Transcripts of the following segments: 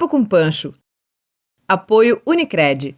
Papo com Pancho. Apoio Unicred.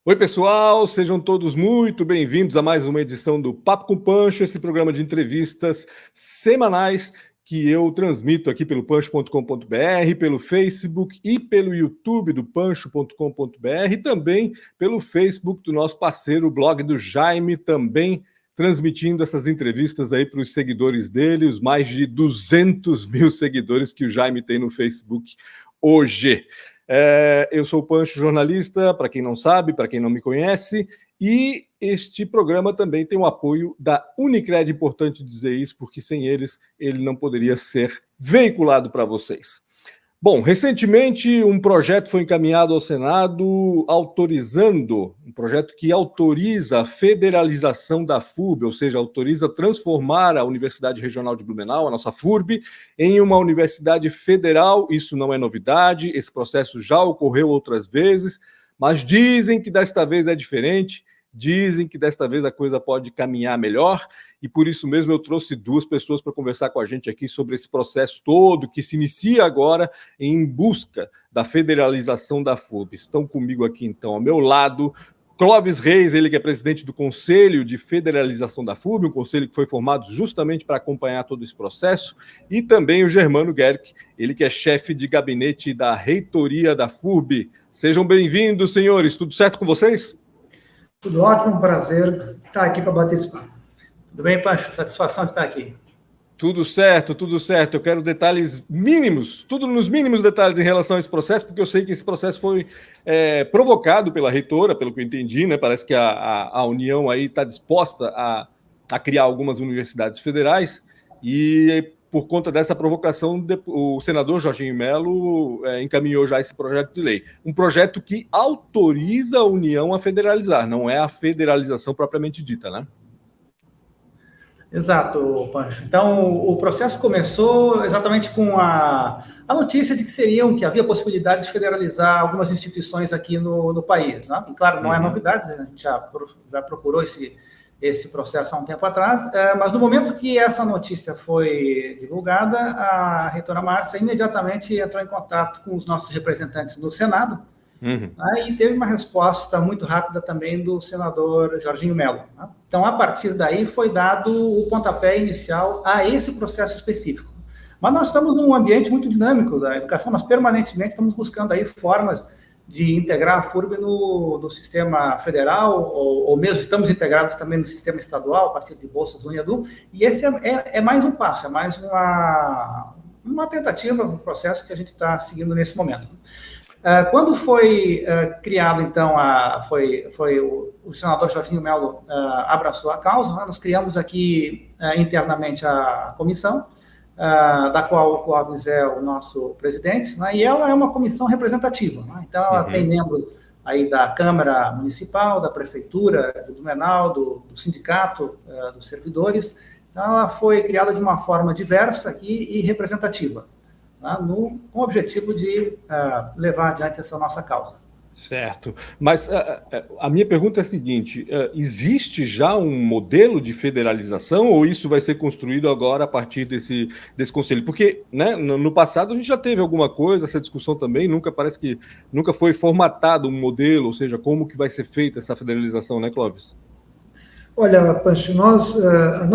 Oi, pessoal, sejam todos muito bem-vindos a mais uma edição do Papo com Pancho, esse programa de entrevistas semanais que eu transmito aqui pelo pancho.com.br, pelo Facebook e pelo YouTube do pancho.com.br e também pelo Facebook do nosso parceiro, o blog do Jaime, também transmitindo essas entrevistas aí para os seguidores dele, os mais de 200 mil seguidores que o Jaime tem no Facebook hoje. Eu sou o Pancho, jornalista, para quem não sabe, para quem não me conhece, e este programa também tem o apoio da Unicred, importante dizer isso, porque sem eles ele não poderia ser veiculado para vocês. Bom, recentemente um projeto foi encaminhado ao Senado autorizando, um projeto que autoriza a federalização da FURB, ou seja, autoriza transformar a Universidade Regional de Blumenau, a nossa FURB, em uma universidade federal. Isso não é novidade, esse processo já ocorreu outras vezes, mas dizem que desta vez é diferente, dizem que desta vez a coisa pode caminhar melhor, e por isso mesmo eu trouxe duas pessoas para conversar com a gente aqui sobre esse processo todo que se inicia agora em busca da federalização da FURB. Estão comigo aqui, então, ao meu lado, Clóvis Reis, ele que é presidente do Conselho de Federalização da FURB, um conselho que foi formado justamente para acompanhar todo esse processo, e também o Germano Gerck, ele que é chefe de gabinete da reitoria da FURB. Sejam bem-vindos, senhores. Tudo certo com vocês? Tudo ótimo, um prazer estar aqui para bater esse papo. Tudo bem, Pancho? Satisfação de estar aqui. Tudo certo, tudo certo. Eu quero detalhes mínimos, tudo nos mínimos detalhes em relação a esse processo, porque eu sei que esse processo foi provocado pela reitora, pelo que eu entendi, né? Parece que a União aí está disposta a criar algumas universidades federais e por conta dessa provocação, o senador Jorginho Melo encaminhou já esse projeto de lei. Um projeto que autoriza a União a federalizar, não é a federalização propriamente dita, né? Exato, Pancho. Então, o processo começou exatamente com a notícia de que havia possibilidade de federalizar algumas instituições aqui no país, né? E, claro, não é novidade, a gente já procurou esse processo há um tempo atrás, mas no momento que essa notícia foi divulgada, a reitora Márcia imediatamente entrou em contato com os nossos representantes no Senado, e teve uma resposta muito rápida também do senador Jorginho Melo. Né? Então, a partir daí, foi dado o pontapé inicial a esse processo específico. Mas nós estamos num ambiente muito dinâmico da educação, nós permanentemente estamos buscando aí formas de integrar a FURB no sistema federal, ou mesmo estamos integrados também no sistema estadual, a partir de bolsas UniEdu, e esse é mais um passo, é mais uma tentativa, um processo que a gente está seguindo nesse momento. Quando foi criado, então, o senador Jorginho Melo abraçou a causa, né? Nós criamos aqui internamente a comissão, da qual o Clóvis é o nosso presidente, né? E ela é uma comissão representativa, né? Então ela tem membros aí da Câmara Municipal, da Prefeitura, do Blumenau, do Sindicato dos Servidores. Então ela foi criada de uma forma diversa aqui e representativa, né? Com o objetivo de levar adiante essa nossa causa. Certo, mas a minha pergunta é a seguinte, existe já um modelo de federalização ou isso vai ser construído agora a partir desse conselho? Porque, né, no passado a gente já teve alguma coisa, essa discussão também, parece que nunca foi formatado um modelo, ou seja, como que vai ser feita essa federalização, né, Clóvis? Olha, Pancho, a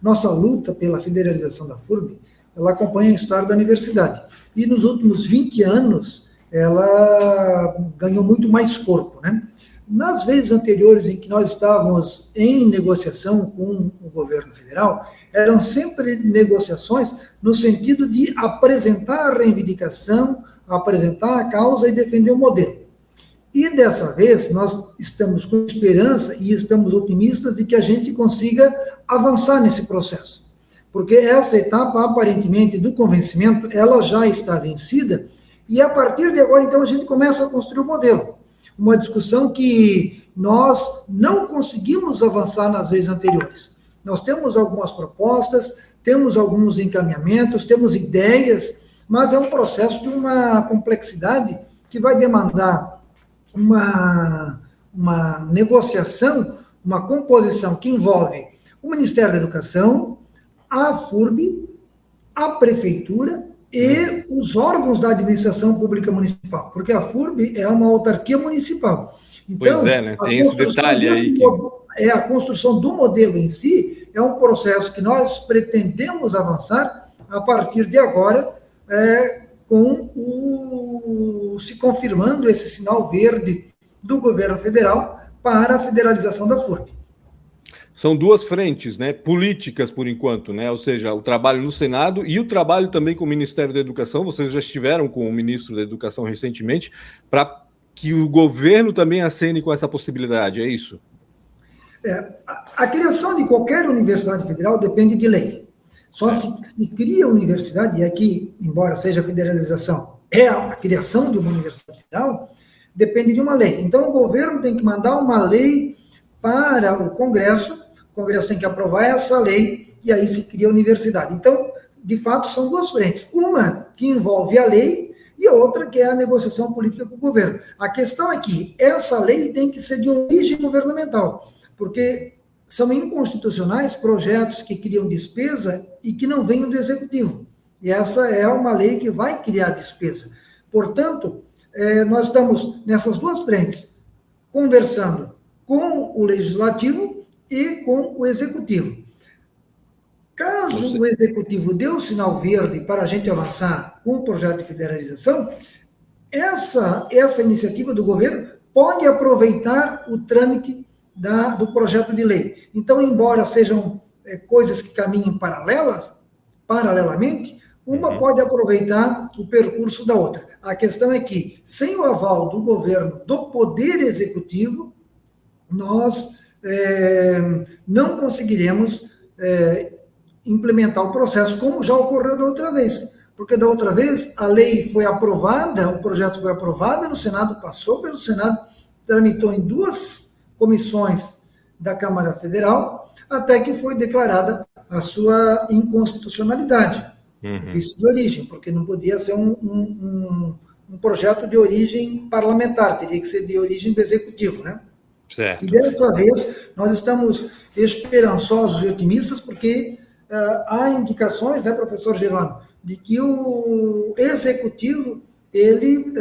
nossa luta pela federalização da FURB, ela acompanha a história da universidade. E nos últimos 20 anos, ela ganhou muito mais corpo, né? Nas vezes anteriores em que nós estávamos em negociação com o governo federal, eram sempre negociações no sentido de apresentar a reivindicação, apresentar a causa e defender o modelo. E dessa vez nós estamos com esperança e estamos otimistas de que a gente consiga avançar nesse processo, porque essa etapa, aparentemente, do convencimento, ela já está vencida. E a partir de agora, então, a gente começa a construir o modelo. Uma discussão que nós não conseguimos avançar nas vezes anteriores. Nós temos algumas propostas, temos alguns encaminhamentos, temos ideias, mas é um processo de uma complexidade que vai demandar uma negociação, uma composição que envolve o Ministério da Educação, a FURB, a prefeitura e os órgãos da administração pública municipal, porque a FURB é uma autarquia municipal. Então, pois é, né? Tem esse detalhe aí. A construção do modelo em si é um processo que nós pretendemos avançar a partir de agora, se confirmando esse sinal verde do governo federal para a federalização da FURB. São duas frentes, né, políticas por enquanto, né, ou seja, o trabalho no Senado e o trabalho também com o Ministério da Educação. Vocês já estiveram com o ministro da Educação recentemente, para que o governo também acene com essa possibilidade, é isso? A criação de qualquer universidade federal depende de lei. Só se cria universidade, e aqui, embora seja a federalização, é a criação de uma universidade federal, depende de uma lei. Então, o governo tem que mandar uma lei para o Congresso tem que aprovar essa lei, e aí se cria a universidade. Então, de fato, são duas frentes. Uma que envolve a lei, e a outra que é a negociação política com o governo. A questão é que essa lei tem que ser de origem governamental, porque são inconstitucionais projetos que criam despesa e que não venham do Executivo. E essa é uma lei que vai criar despesa. Portanto, nós estamos nessas duas frentes, conversando com o Legislativo e com o Executivo. Caso o Executivo dê o sinal verde para a gente avançar com o projeto de federalização, essa iniciativa do governo pode aproveitar o trâmite do projeto de lei. Então, embora sejam coisas que caminhem paralelamente, uma pode aproveitar o percurso da outra. A questão é que, sem o aval do governo, do Poder Executivo, nós não conseguiremos implementar o processo como já ocorreu da outra vez. Porque da outra vez a lei foi aprovada, o projeto foi aprovado no Senado, passou pelo Senado, tramitou em duas comissões da Câmara Federal, até que foi declarada a sua inconstitucionalidade, vício de origem, porque não podia ser um projeto de origem parlamentar, teria que ser de origem do Executivo, né? Certo. E dessa vez nós estamos esperançosos e otimistas, porque há indicações, né, professor Germano, de que o Executivo ele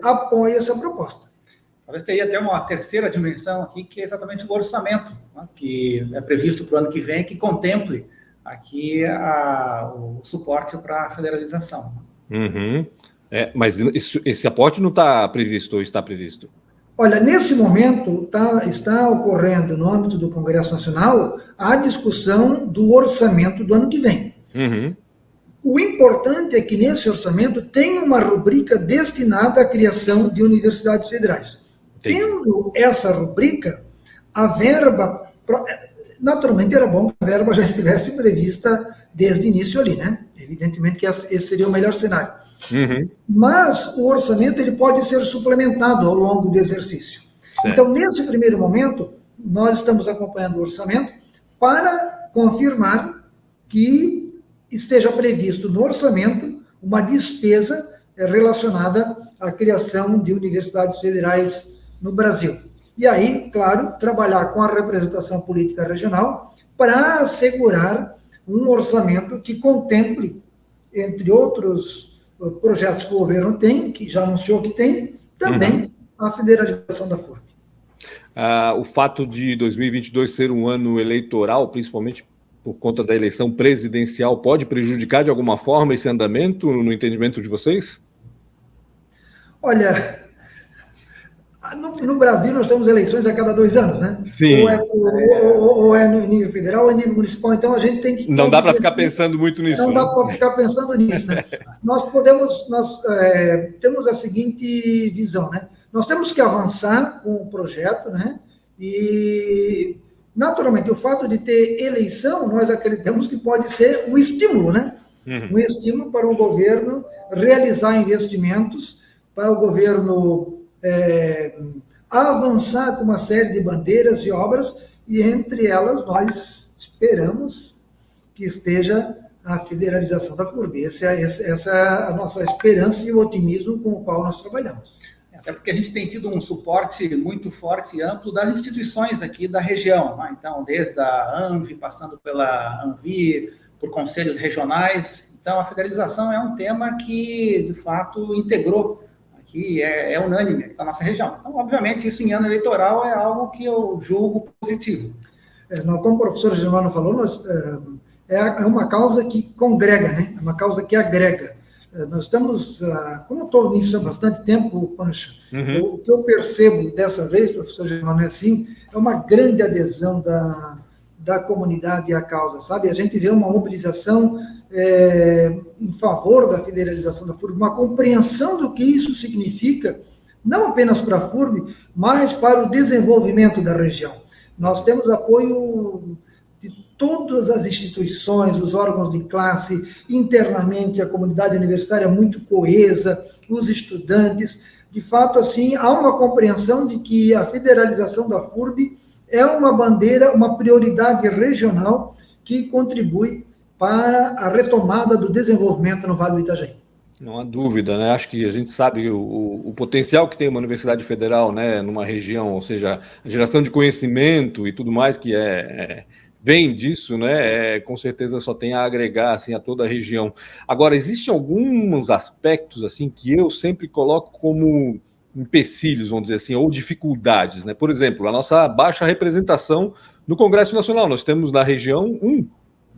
apoia essa proposta. Talvez teria até uma terceira dimensão aqui, que é exatamente o orçamento, né, que é previsto para o ano que vem, que contemple aqui o suporte para a federalização. Mas esse aporte não está previsto ou está previsto? Olha, nesse momento está ocorrendo no âmbito do Congresso Nacional a discussão do orçamento do ano que vem. O importante é que nesse orçamento tem uma rubrica destinada à criação de universidades federais. Tendo essa rubrica, a verba, naturalmente era bom que a verba já estivesse prevista desde o início ali, né? Evidentemente que esse seria o melhor cenário. Mas o orçamento ele pode ser suplementado ao longo do exercício. Certo. Então, nesse primeiro momento, nós estamos acompanhando o orçamento para confirmar que esteja previsto no orçamento uma despesa relacionada à criação de universidades federais no Brasil. E aí, claro, trabalhar com a representação política regional para assegurar um orçamento que contemple, entre outros projetos que o governo tem, que já anunciou que tem, também a federalização da FURB. O fato de 2022 ser um ano eleitoral, principalmente por conta da eleição presidencial, pode prejudicar de alguma forma esse andamento, no entendimento de vocês? Olha, no Brasil nós temos eleições a cada 2 anos, né? Sim. Ou é no nível federal ou é no nível municipal, então a gente tem que... Não dá para ficar pensando muito nisso. Não dá para ficar pensando nisso, né? Nós temos a seguinte visão, né? Nós temos que avançar com o projeto, né? E, naturalmente, o fato de ter eleição, nós acreditamos que pode ser um estímulo, né? Um estímulo para o governo realizar investimentos, para o governo avançar com uma série de bandeiras e obras, e entre elas nós esperamos que esteja a federalização da FURB. Essa é a nossa esperança e o otimismo com o qual nós trabalhamos. Até porque a gente tem tido um suporte muito forte e amplo das instituições aqui da região, né? Então, desde a ANVI, passando pela ANVIR, por conselhos regionais. Então, a federalização é um tema que, de fato, integrou, que é unânime aqui na nossa região. Então, obviamente, isso em ano eleitoral é algo que eu julgo positivo. Como o professor Germano falou, é uma causa que congrega, né? É uma causa que agrega. Nós estamos, como eu estou nisso há bastante tempo, Pancho, o que eu percebo dessa vez, professor Germano, é assim, é uma grande adesão da comunidade à causa, sabe? A gente vê uma mobilização em favor da federalização da FURB, uma compreensão do que isso significa, não apenas para a FURB, mas para o desenvolvimento da região. Nós temos apoio de todas as instituições, os órgãos de classe, internamente a comunidade universitária muito coesa, os estudantes. De fato, assim, há uma compreensão de que a federalização da FURB é uma bandeira, uma prioridade regional que contribui para a retomada do desenvolvimento no Vale do Itajaí. Não há dúvida, né? Acho que a gente sabe o potencial que tem uma universidade federal, né, numa região, ou seja, a geração de conhecimento e tudo mais que vem disso, né? Com certeza só tem a agregar assim a toda a região. Agora, existem alguns aspectos assim que eu sempre coloco como empecilhos, vamos dizer assim, ou dificuldades, né? Por exemplo, a nossa baixa representação no Congresso Nacional. Nós temos na região um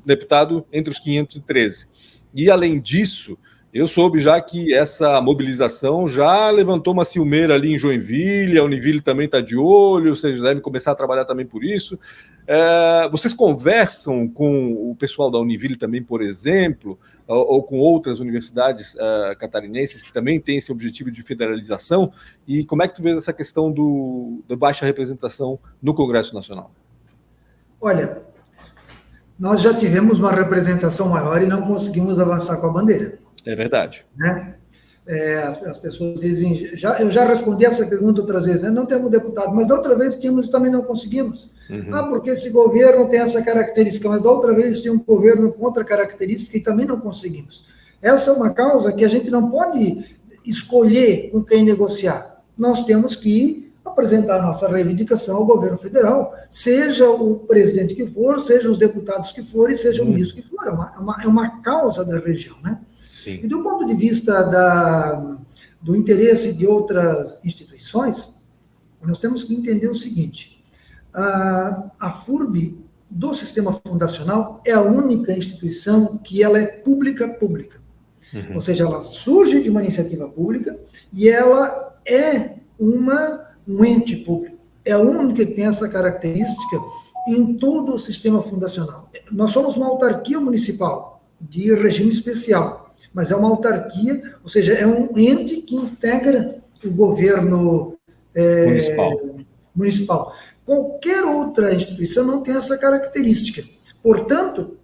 deputado entre os 513. E, além disso, eu soube já que essa mobilização já levantou uma ciumeira ali em Joinville, a Univille também está de olho, vocês devem começar a trabalhar também por isso. Vocês conversam com o pessoal da Univille também, por exemplo, ou com outras universidades catarinenses que também têm esse objetivo de federalização? E como é que tu vês essa questão da baixa representação no Congresso Nacional? Olha, nós já tivemos uma representação maior e não conseguimos avançar com a bandeira. É verdade. Né? As pessoas dizem... eu já respondi essa pergunta outras vezes, né? Não temos deputado, mas da outra vez tínhamos e também não conseguimos. Porque esse governo tem essa característica, mas da outra vez tinha um governo com outra característica e também não conseguimos. Essa é uma causa que a gente não pode escolher com quem negociar. Nós temos que apresentar a nossa reivindicação ao governo federal, seja o presidente que for, seja os deputados que forem, seja o ministro que for. É uma causa da região, né? Sim. E do ponto de vista do interesse de outras instituições, nós temos que entender o seguinte: a FURB do sistema fundacional é a única instituição que ela é pública. Ou seja, ela surge de uma iniciativa pública e ela é um ente público. É a única que tem essa característica em todo o sistema fundacional. Nós somos uma autarquia municipal de regime especial, mas é uma autarquia, ou seja, é um ente que integra o governo municipal. Qualquer outra instituição não tem essa característica. Portanto,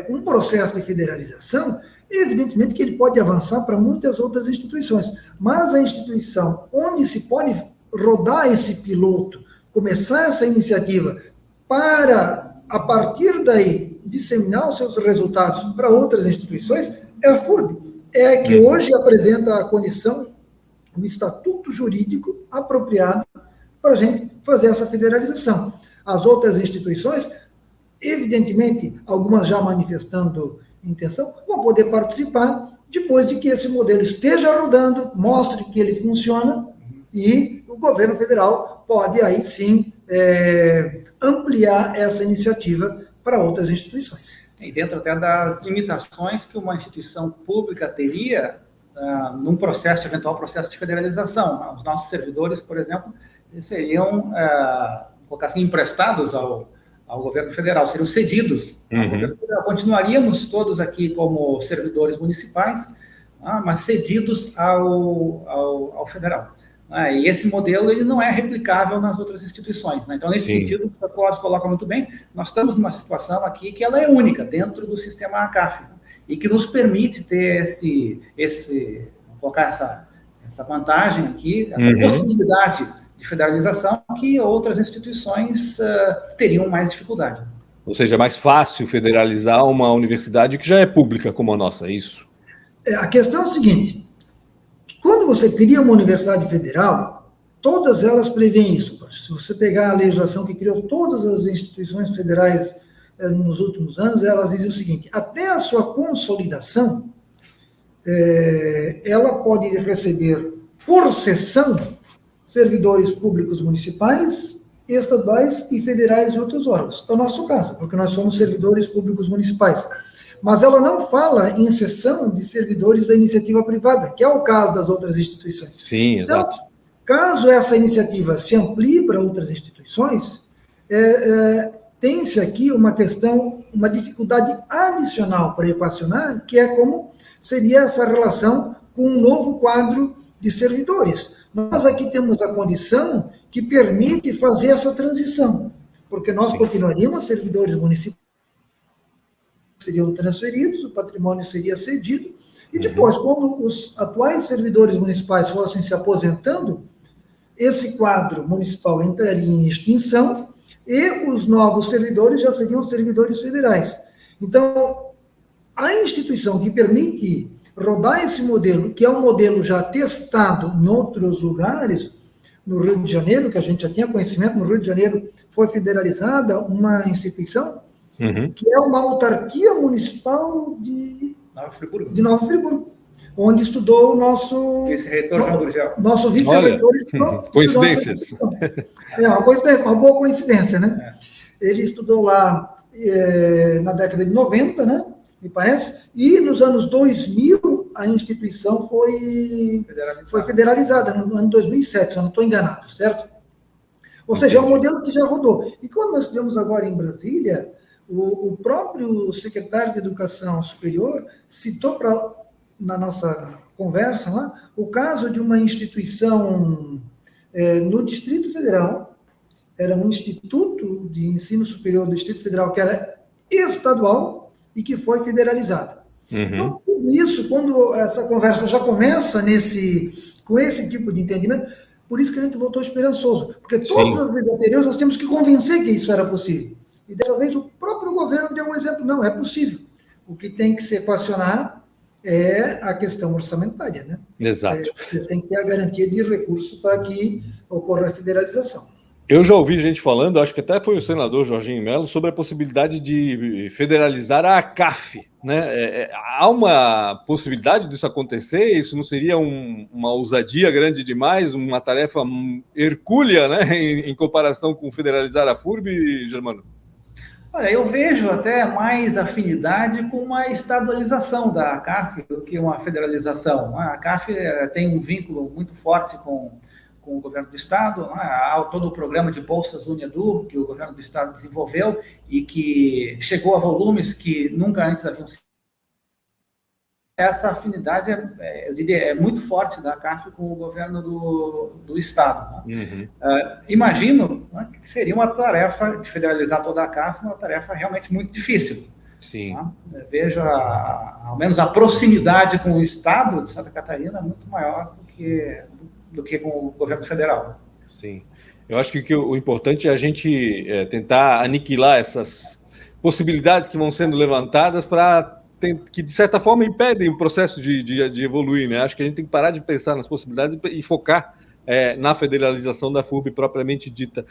um processo de federalização, evidentemente que ele pode avançar para muitas outras instituições, mas a instituição onde se pode rodar esse piloto, começar essa iniciativa para, a partir daí, disseminar os seus resultados para outras instituições, é a FURB. É que hoje apresenta a condição, um estatuto jurídico apropriado para a gente fazer essa federalização. As outras instituições, evidentemente, algumas já manifestando intenção, vão poder participar depois de que esse modelo esteja rodando, mostre que ele funciona, e o governo federal pode aí sim ampliar essa iniciativa para outras instituições. E dentro até das limitações que uma instituição pública teria num eventual processo de federalização. Os nossos servidores, por exemplo, seriam, colocar assim, emprestados ao governo federal, seriam cedidos ao governo federal. Continuaríamos todos aqui como servidores municipais, mas cedidos ao federal. E esse modelo ele não é replicável nas outras instituições. Então, nesse sentido, o Clóvis coloca muito bem, nós estamos numa situação aqui que ela é única dentro do sistema CAF, e que nos permite ter colocar essa vantagem aqui, essa possibilidade de federalização que outras instituições teriam mais dificuldade. Ou seja, é mais fácil federalizar uma universidade que já é pública como a nossa, é isso? A questão é a seguinte: quando você cria uma universidade federal, todas elas prevêem isso. Se você pegar a legislação que criou todas as instituições federais nos últimos anos, elas dizem o seguinte: até a sua consolidação, ela pode receber por seção servidores públicos municipais, estaduais e federais e outros órgãos. É o nosso caso, porque nós somos servidores públicos municipais. Mas ela não fala em seção de servidores da iniciativa privada, que é o caso das outras instituições. Sim, exato. Então, caso essa iniciativa se amplie para outras instituições, tem-se aqui uma questão, uma dificuldade adicional para equacionar, que é como seria essa relação com um novo quadro de servidores. Nós aqui temos a condição que permite fazer essa transição, porque nós continuaríamos servidores municipais, seriam transferidos, o patrimônio seria cedido, e depois, quando os atuais servidores municipais fossem se aposentando, esse quadro municipal entraria em extinção e os novos servidores já seriam servidores federais. Então, a instituição que permite rodar esse modelo, que é um modelo já testado em outros lugares, no Rio de Janeiro, que a gente já tinha conhecimento, no Rio de Janeiro foi federalizada uma instituição, que é uma autarquia municipal de Nova Friburgo, onde estudou o nosso vice-reitor João Gurgel. Nosso vice-reitor. Coincidências. Uma boa coincidência, né? Ele estudou lá na década de 90, né? Me parece, e nos anos 2000 a instituição foi federalizada, no ano 2007, se eu não estou enganado, certo? Ou seja, é um modelo que já rodou. E quando nós estivemos agora em Brasília, o próprio secretário de Educação Superior citou na nossa conversa lá o caso de uma instituição no Distrito Federal, era um instituto de ensino superior do Distrito Federal que era estadual, e que foi federalizado. Então, tudo isso, quando essa conversa já começa com esse tipo de entendimento, por isso que a gente voltou esperançoso, porque todas as vezes anteriores nós temos que convencer que isso era possível. E dessa vez o próprio governo deu um exemplo, não, é possível. O que tem que se equacionar é a questão orçamentária, né? Exato. Tem que ter a garantia de recursos para que ocorra a federalização. Eu já ouvi gente falando, acho que até foi o senador Jorginho Melo, sobre a possibilidade de federalizar a ACAF, né? Há uma possibilidade disso acontecer? Isso não seria uma ousadia grande demais, uma tarefa hercúlea, né, em comparação com federalizar a FURB, Germano? Olha, eu vejo até mais afinidade com uma estadualização da ACAF do que uma federalização. A ACAF tem um vínculo muito forte com o governo do Estado, há todo o programa de bolsas Unedu que o governo do Estado desenvolveu e que chegou a volumes que nunca antes haviam sido. Essa afinidade, eu diria, é muito forte da CAF com o governo do Estado. Né? Imagino, né, que seria uma tarefa de federalizar toda a CAF, uma tarefa realmente muito difícil. Sim. Né? Vejo, ao menos, a proximidade com o Estado de Santa Catarina muito maior do que com o governo federal. Sim. Eu acho que o importante é a gente tentar aniquilar essas possibilidades que vão sendo levantadas que, de certa forma, impedem o processo de evoluir, né? Acho que a gente tem que parar de pensar nas possibilidades e focar na federalização da FURB propriamente dita.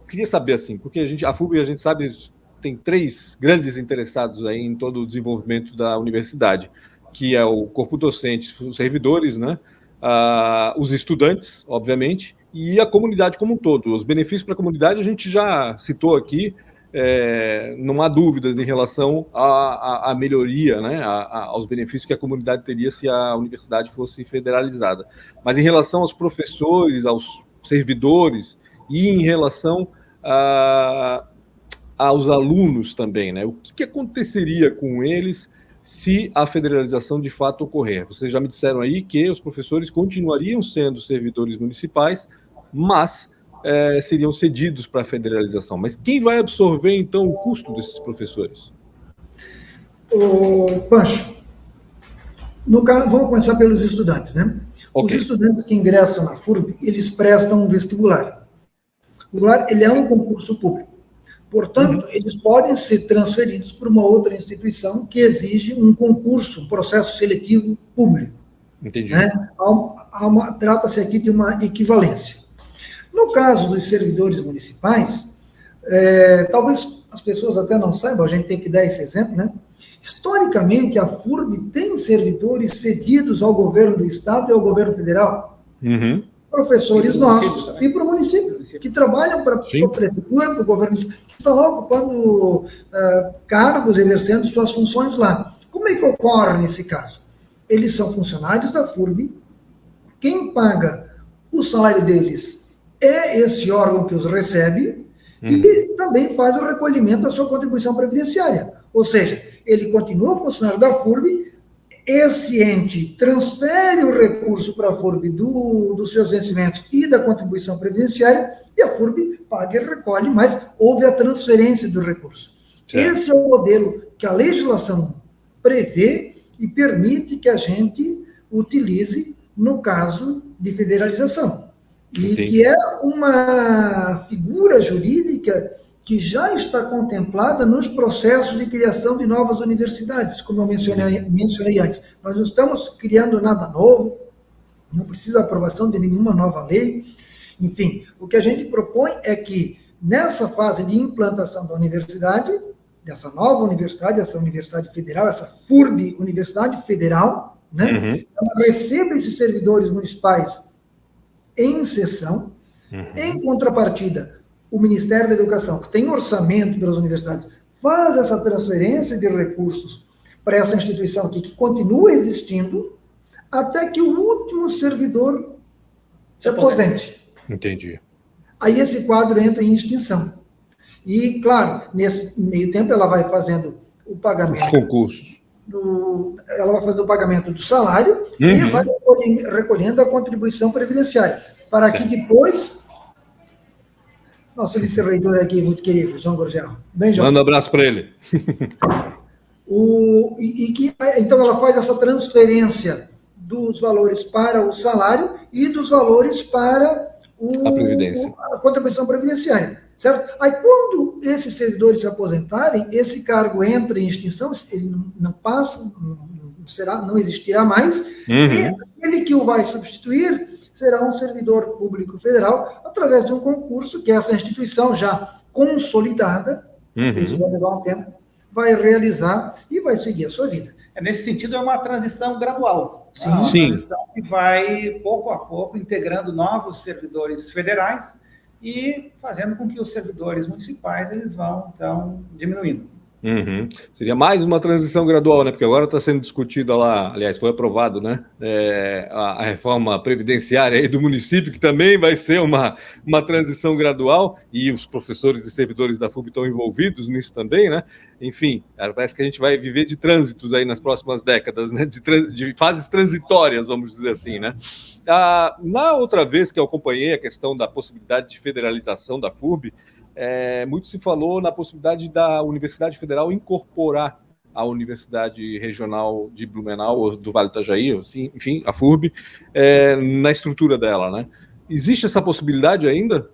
Queria saber, assim, porque a FURB, a gente sabe, tem 3 grandes interessados aí em todo o desenvolvimento da universidade, que é o corpo docente, os servidores, né? Os estudantes, obviamente, e a comunidade como um todo. Os benefícios para a comunidade a gente já citou aqui, não há dúvidas em relação à melhoria, né, aos benefícios que a comunidade teria se a universidade fosse federalizada. Mas em relação aos professores, aos servidores e em relação aos alunos também, né, o que aconteceria com eles se a federalização de fato ocorrer? Vocês já me disseram aí que os professores continuariam sendo servidores municipais, mas seriam cedidos para a federalização. Mas quem vai absorver, então, o custo desses professores? Pancho, no caso, vamos começar pelos estudantes, né? Okay. Os estudantes que ingressam na FURB, eles prestam um vestibular. O vestibular, ele é um concurso público. Portanto, eles podem ser transferidos para uma outra instituição que exige um concurso, um processo seletivo público. Entendi. Né? Trata-se aqui de uma equivalência. No caso dos servidores municipais, Talvez as pessoas até não saibam, a gente tem que dar esse exemplo, né? Historicamente, a FURB tem servidores cedidos ao governo do Estado e ao governo federal. Uhum. Professores nossos e para o município, que trabalham para a prefeitura, para o governo, que estão lá ocupando cargos, exercendo suas funções lá. Como é que ocorre nesse caso? Eles são funcionários da FURB, quem paga o salário deles é esse órgão que os recebe e também faz o recolhimento da sua contribuição previdenciária. Ou seja, ele continua funcionário da FURB, esse ente transfere o recurso para a FURB dos seus vencimentos e da contribuição previdenciária, e a FURB paga e recolhe, mas houve a transferência do recurso. Certo. Esse é o modelo que a legislação prevê e permite que a gente utilize no caso de federalização. E que é uma figura jurídica que já está contemplada nos processos de criação de novas universidades, como eu mencionei antes. Nós não estamos criando nada novo, não precisa aprovação de nenhuma nova lei. Enfim, o que a gente propõe é que, nessa fase de implantação da universidade, dessa nova universidade, essa universidade federal, essa FURB, Universidade Federal, né, ela receba esses servidores municipais em sessão, em contrapartida, o Ministério da Educação, que tem orçamento pelas universidades, faz essa transferência de recursos para essa instituição aqui, que continua existindo, até que o último servidor se aposente. Entendi. Aí esse quadro entra em extinção. E, claro, nesse meio tempo ela vai fazendo o pagamento... Os concursos. Ela vai fazendo o pagamento do salário e vai recolhendo a contribuição previdenciária, para que depois... Nosso vice-reitor aqui, muito querido, João Gorgel. Bem, João. Manda um abraço para ele. Então, ela faz essa transferência dos valores para o salário e dos valores para a contribuição previdenciária, certo? Aí, quando esses servidores se aposentarem, esse cargo entra em extinção, ele não passa, não existirá mais, e aquele que o vai substituir será um servidor público federal, através de um concurso que essa instituição já consolidada, isso vai levar um tempo, vai realizar e vai seguir a sua vida. Nesse sentido, é uma transição gradual. Sim. Uma transição que vai, pouco a pouco, integrando novos servidores federais e fazendo com que os servidores municipais eles vão, então, diminuindo. Seria mais uma transição gradual, né? Porque agora está sendo discutida lá, aliás, foi aprovado, né? A reforma previdenciária aí do município, que também vai ser uma transição gradual, e os professores e servidores da FURB estão envolvidos nisso também, né? Enfim, parece que a gente vai viver de trânsitos aí nas próximas décadas, né? De fases transitórias, vamos dizer assim, né? Na outra vez que eu acompanhei a questão da possibilidade de federalização da FURB, muito se falou na possibilidade da Universidade Federal incorporar a Universidade Regional de Blumenau, ou do Vale do Itajaí, assim, enfim, a FURB, na estrutura dela, né? Existe essa possibilidade ainda?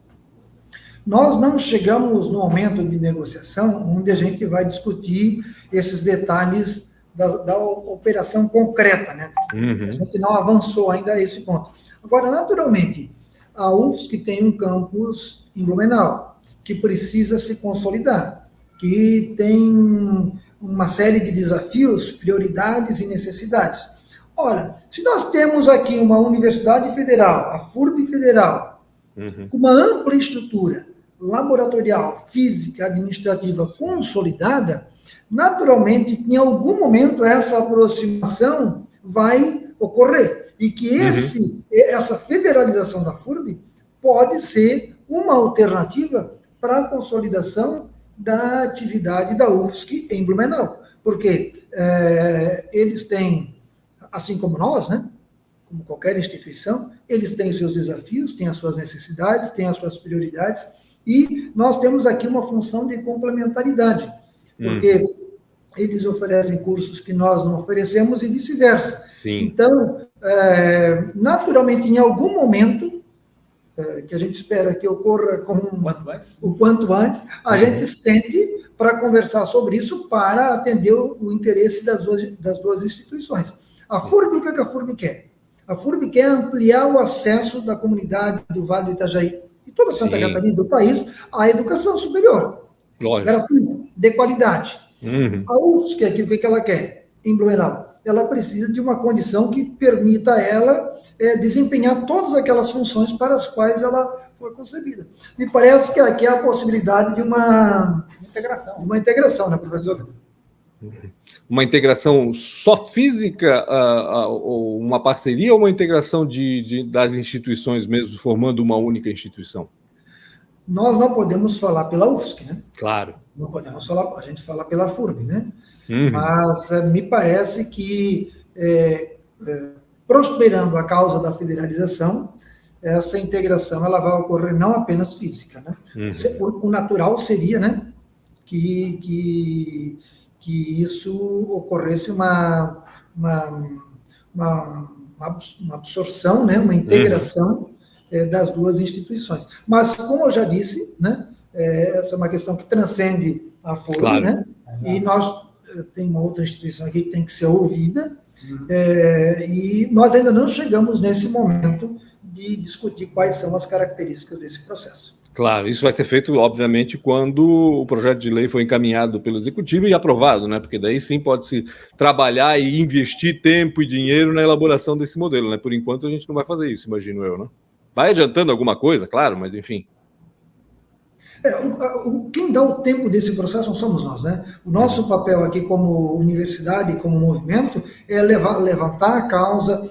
Nós não chegamos no momento de negociação onde a gente vai discutir esses detalhes da operação concreta, né? A gente não avançou ainda a esse ponto. Agora, naturalmente, a UFSC tem um campus em Blumenau, que precisa se consolidar, que tem uma série de desafios, prioridades e necessidades. Olha, se nós temos aqui uma universidade federal, a FURB Federal, com uma ampla estrutura laboratorial, física, administrativa consolidada, naturalmente, em algum momento, essa aproximação vai ocorrer. E que essa federalização da FURB pode ser uma alternativa para a consolidação da atividade da UFSC em Blumenau. Porque eles têm, assim como nós, né, como qualquer instituição, eles têm os seus desafios, têm as suas necessidades, têm as suas prioridades, e nós temos aqui uma função de complementaridade, porque eles oferecem cursos que nós não oferecemos e vice-versa. Então, naturalmente, em algum momento, que a gente espera que ocorra o quanto antes, a gente sente para conversar sobre isso, para atender o interesse das duas instituições. A FURB, o que a FURB quer? A FURB quer ampliar o acesso da comunidade do Vale do Itajaí em toda Santa Catarina do país, a educação superior. Lógico. Gratuita, de qualidade. Uhum. A UFSC, aqui, o que ela quer em Blumenau? Ela precisa de uma condição que permita a ela desempenhar todas aquelas funções para as quais ela foi concebida. Me parece que aqui há a possibilidade de uma integração, né, professor? Uma integração só física, ou uma parceria, ou uma integração das instituições mesmo, formando uma única instituição? Nós não podemos falar pela UFSC, né? Claro. Não podemos falar, a gente fala pela FURB, né? Uhum. Mas me parece que, prosperando a causa da federalização, essa integração ela vai ocorrer não apenas física, né? Uhum. O natural seria, né, que isso ocorresse uma absorção, né, uma integração das duas instituições. Mas, como eu já disse, né, essa é uma questão que transcende a FURB, claro, né? E nós tem uma outra instituição aqui que tem que ser ouvida, e nós ainda não chegamos nesse momento de discutir quais são as características desse processo. Claro, isso vai ser feito, obviamente, quando o projeto de lei for encaminhado pelo Executivo e aprovado, né? Porque daí sim pode-se trabalhar e investir tempo e dinheiro na elaboração desse modelo, né? Por enquanto a gente não vai fazer isso, imagino eu, né? Vai adiantando alguma coisa, claro, mas enfim. Quem dá o tempo desse processo não somos nós, né? O nosso papel aqui como universidade, como movimento, é levantar a causa,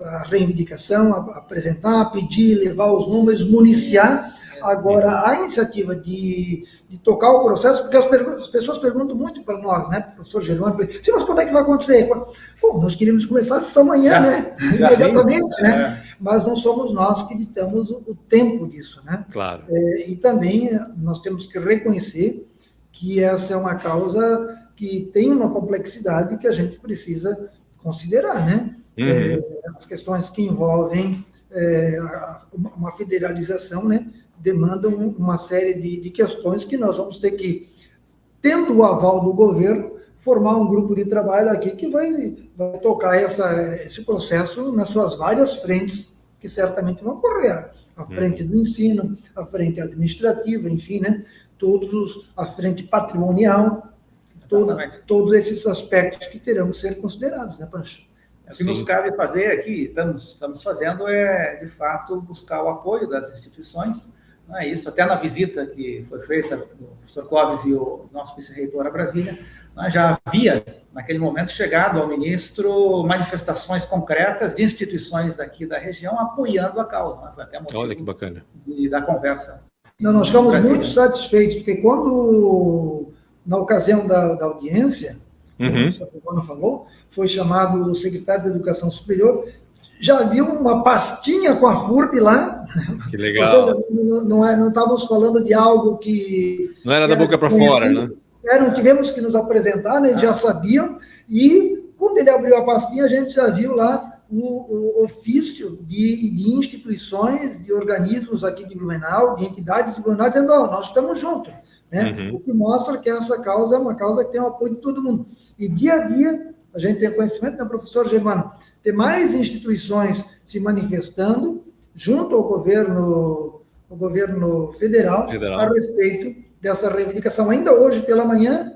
a reivindicação, apresentar, pedir, levar os números, municiar. Agora, a iniciativa de tocar o processo, porque as pessoas perguntam muito para nós, né, professor Germano, sim, mas quando é que vai acontecer? Bom, nós queríamos começar essa manhã, né? Imediatamente, né? Mas não somos nós que ditamos o tempo disso, né? Claro. E também nós temos que reconhecer que essa é uma causa que tem uma complexidade que a gente precisa considerar, né? As questões que envolvem uma federalização, né, demandam uma série de questões que nós vamos ter que, tendo o aval do governo, formar um grupo de trabalho aqui que vai tocar esse processo nas suas várias frentes, que certamente vão ocorrer. A frente do ensino, a frente administrativa, enfim, né? A frente patrimonial, todos esses aspectos que terão que ser considerados, né, Pancho? O que nos cabe fazer aqui, estamos fazendo, de fato, buscar o apoio das instituições. Não é isso, até na visita que foi feita do professor Clóvis e o nosso vice-reitor a Brasília, já havia, naquele momento, chegado ao ministro manifestações concretas de instituições daqui da região apoiando a causa. Né? Foi até motivo. Olha que bacana. Da conversa. Não, nós ficamos muito satisfeitos, porque quando, na ocasião da audiência, como o professor Giovano falou, foi chamado o secretário da Educação Superior, já havia uma pastinha com a FURB lá. Que legal. Ou seja, não estávamos falando de algo que... Não era da boca para fora, né? Não tivemos que nos apresentar, né? Eles já sabiam, e quando ele abriu a pastinha, a gente já viu lá o ofício de instituições, de organismos aqui de Blumenau, de entidades de Blumenau, dizendo, nós estamos juntos. Né? O que mostra que essa causa é uma causa que tem o apoio de todo mundo. E dia a dia, a gente tem conhecimento, né, professor Germano, tem mais instituições se manifestando junto ao governo federal a respeito dessa reivindicação. Ainda hoje, pela manhã,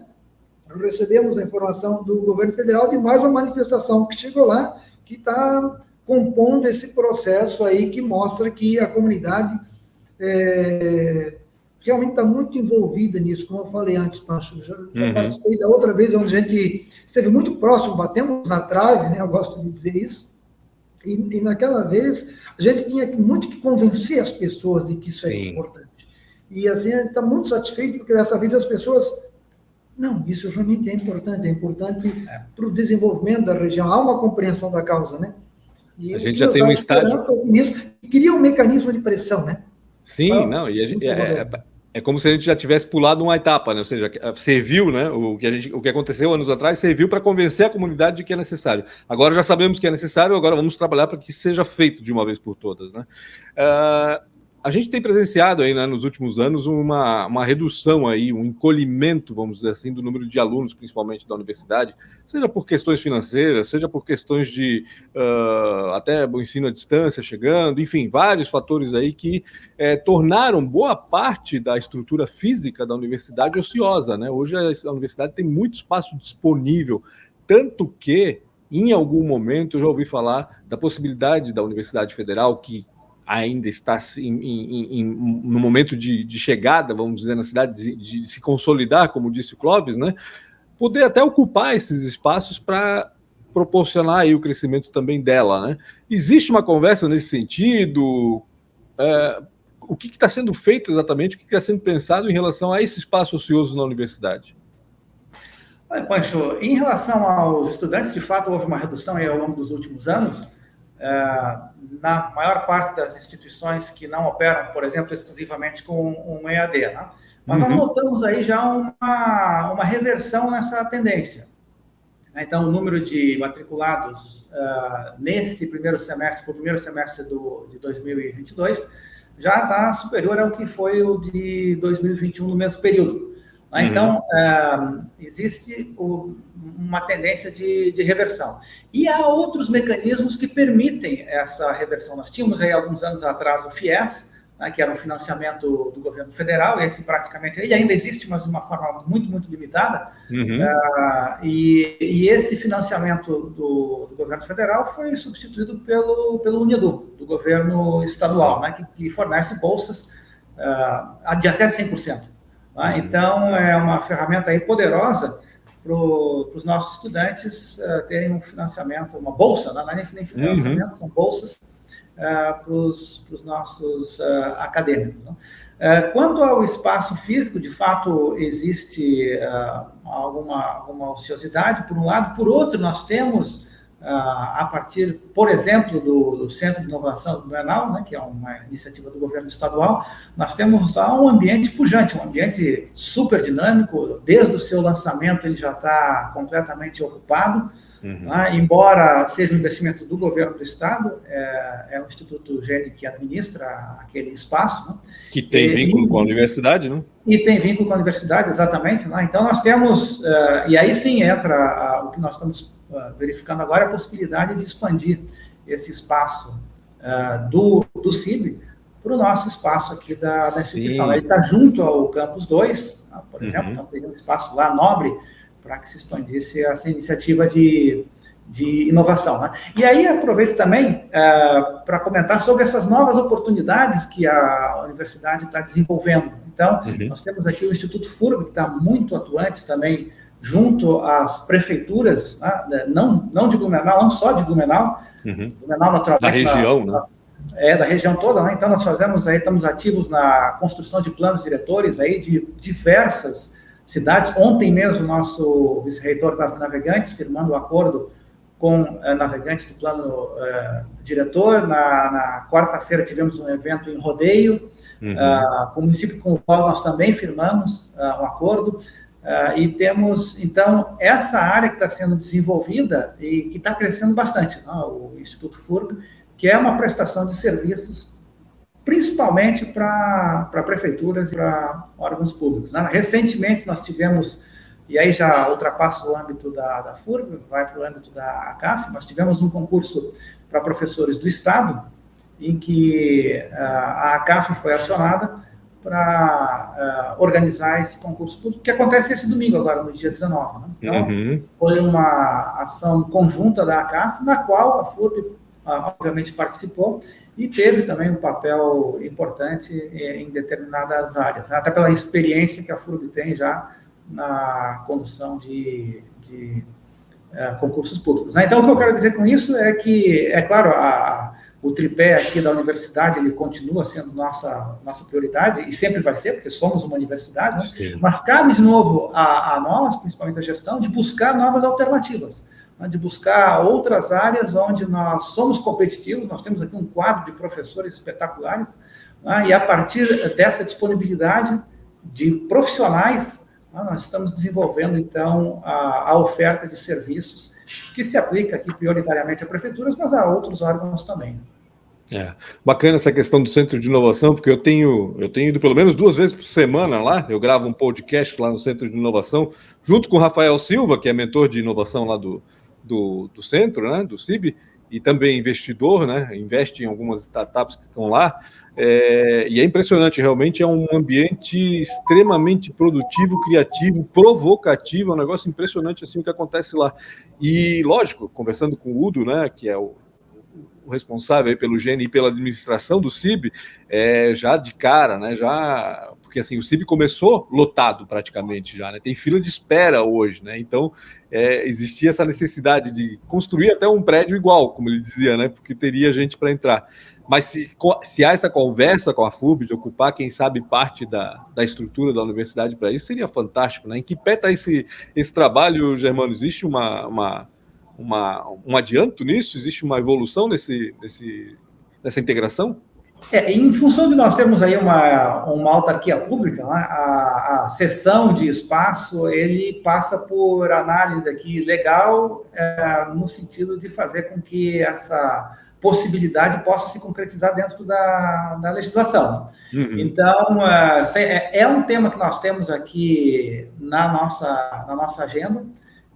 recebemos a informação do governo federal de mais uma manifestação que chegou lá, que está compondo esse processo aí, que mostra que a comunidade realmente está muito envolvida nisso, como eu falei antes, Pancho. Já participei da outra vez, onde a gente esteve muito próximo, batemos na trave, né? Eu gosto de dizer isso, e naquela vez a gente tinha muito que convencer as pessoas de que isso é importante. E assim, a gente está muito satisfeito, porque dessa vez as pessoas... Não, isso realmente é importante para o desenvolvimento da região. Há uma compreensão da causa, né? E a gente já tem um estágio... Queria um mecanismo de pressão, né? Sim, não, e a gente, é como se a gente já tivesse pulado uma etapa, né? Ou seja, serviu, né? O que aconteceu anos atrás serviu para convencer a comunidade de que é necessário. Agora já sabemos que é necessário, agora vamos trabalhar para que seja feito de uma vez por todas, né? A gente tem presenciado aí, né, nos últimos anos uma redução aí, um encolhimento, vamos dizer assim, do número de alunos, principalmente da universidade, seja por questões financeiras, seja por questões de até o ensino à distância chegando, enfim, vários fatores aí que tornaram boa parte da estrutura física da universidade ociosa, né? Hoje a universidade tem muito espaço disponível, tanto que, em algum momento, eu já ouvi falar da possibilidade da Universidade Federal, que ainda está no momento de chegada, vamos dizer, na cidade, de se consolidar, como disse o Clóvis, né? Poder até ocupar esses espaços para proporcionar aí o crescimento também dela, né? Existe uma conversa nesse sentido? O que está sendo feito exatamente? O que está sendo pensado em relação a esse espaço ocioso na universidade? Olha, Pancho, em relação aos estudantes, de fato, houve uma redução aí ao longo dos últimos anos. Na maior parte das instituições que não operam, por exemplo, exclusivamente com um EAD, né? Mas nós notamos aí já uma reversão nessa tendência. Então, o número de matriculados nesse primeiro semestre, para o primeiro semestre de 2022, já está superior ao que foi o de 2021 no mesmo período. Então, existe uma tendência de reversão. E há outros mecanismos que permitem essa reversão. Nós tínhamos aí, alguns anos atrás, o FIES, né, que era um financiamento do governo federal, e esse praticamente ele ainda existe, mas de uma forma muito, muito limitada. E esse financiamento do governo federal foi substituído pelo UNIEDU, do governo estadual, né, que fornece bolsas de até 100%. Então, é uma ferramenta aí poderosa para os nossos estudantes terem um financiamento, uma bolsa, não é nem financiamento, são bolsas para os nossos acadêmicos. Quanto ao espaço físico, de fato, existe alguma ociosidade, por um lado. Por outro, nós temos, a partir, por exemplo, do Centro de Inovação do Blumenau, né, que é uma iniciativa do governo estadual, nós temos lá um ambiente pujante, um ambiente super dinâmico. Desde o seu lançamento ele já está completamente ocupado, né, embora seja um investimento do governo do estado, é o Instituto Gene que administra aquele espaço. Né, que tem vínculo com a universidade, né? E tem vínculo com a universidade, exatamente. Né? Então, nós temos, e aí sim entra o que nós estamos verificando agora, a possibilidade de expandir esse espaço do CIB para o nosso espaço aqui da instituição. Ele está junto ao Campus 2, por exemplo, então teria um espaço lá nobre para que se expandisse essa iniciativa de inovação. Né? E aí aproveito também para comentar sobre essas novas oportunidades que a universidade está desenvolvendo. Então, nós temos aqui o Instituto FURB, que está muito atuante também junto às prefeituras, né? não de Blumenau, não só de Blumenau, Blumenau naturalmente. Da região, né? Da região toda, né? Então nós estamos ativos na construção de planos diretores aí de diversas cidades. Ontem mesmo, nosso vice-reitor estava em Navegantes, firmando o acordo com Navegantes do plano diretor. Na quarta-feira tivemos um evento em Rodeio, com o município com o qual nós também firmamos um acordo. E temos, então, essa área que está sendo desenvolvida e que está crescendo bastante, né? O Instituto FURB, que é uma prestação de serviços principalmente para prefeituras e para órgãos públicos. Né? Recentemente nós tivemos, e aí já ultrapassa o âmbito da FURB, vai para o âmbito da ACAF, nós tivemos um concurso para professores do Estado, em que a ACAF foi acionada para organizar esse concurso público, que acontece esse domingo agora, no dia 19. Né? Então, foi uma ação conjunta da ACAF, na qual a FURB, obviamente, participou e teve também um papel importante em determinadas áreas, né? Até pela experiência que a FURB tem já na condução de concursos públicos. Né? Então, o que eu quero dizer com isso é que, é claro, o tripé aqui da universidade, ele continua sendo nossa prioridade, e sempre vai ser, porque somos uma universidade, né? Mas cabe, de novo, a nós, principalmente a gestão, de buscar novas alternativas, né? De buscar outras áreas onde nós somos competitivos. Nós temos aqui um quadro de professores espetaculares, né? E a partir dessa disponibilidade de profissionais, né, nós estamos desenvolvendo, então, a oferta de serviços que se aplica aqui prioritariamente a prefeituras, mas a outros órgãos também. Bacana essa questão do Centro de Inovação, porque eu tenho ido pelo menos 2 vezes por semana lá, eu gravo um podcast lá no Centro de Inovação, junto com o Rafael Silva, que é mentor de inovação lá do centro, né, do CIB, e também investidor, né, investe em algumas startups que estão lá, e é impressionante, realmente é um ambiente extremamente produtivo, criativo, provocativo, é um negócio impressionante assim o que acontece lá. E, lógico, conversando com o Udo, né, que é o responsável pelo GNI e pela administração do CIB, já de cara, né, porque assim, o CIB começou lotado praticamente já, né, tem fila de espera hoje, né, então existia essa necessidade de construir até um prédio igual, como ele dizia, né, porque teria gente para entrar. Mas se há essa conversa com a FURB de ocupar, quem sabe, parte da estrutura da universidade para isso, seria fantástico, né? Em que pé está esse trabalho, Germano? Existe um adianto nisso? Existe uma evolução nessa integração? Em função de nós termos aí uma autarquia pública, né, a cessão de espaço, ele passa por análise aqui legal, no sentido de fazer com que essa possibilidade possa se concretizar dentro da legislação. Uhum. Então, é um tema que nós temos aqui na nossa agenda,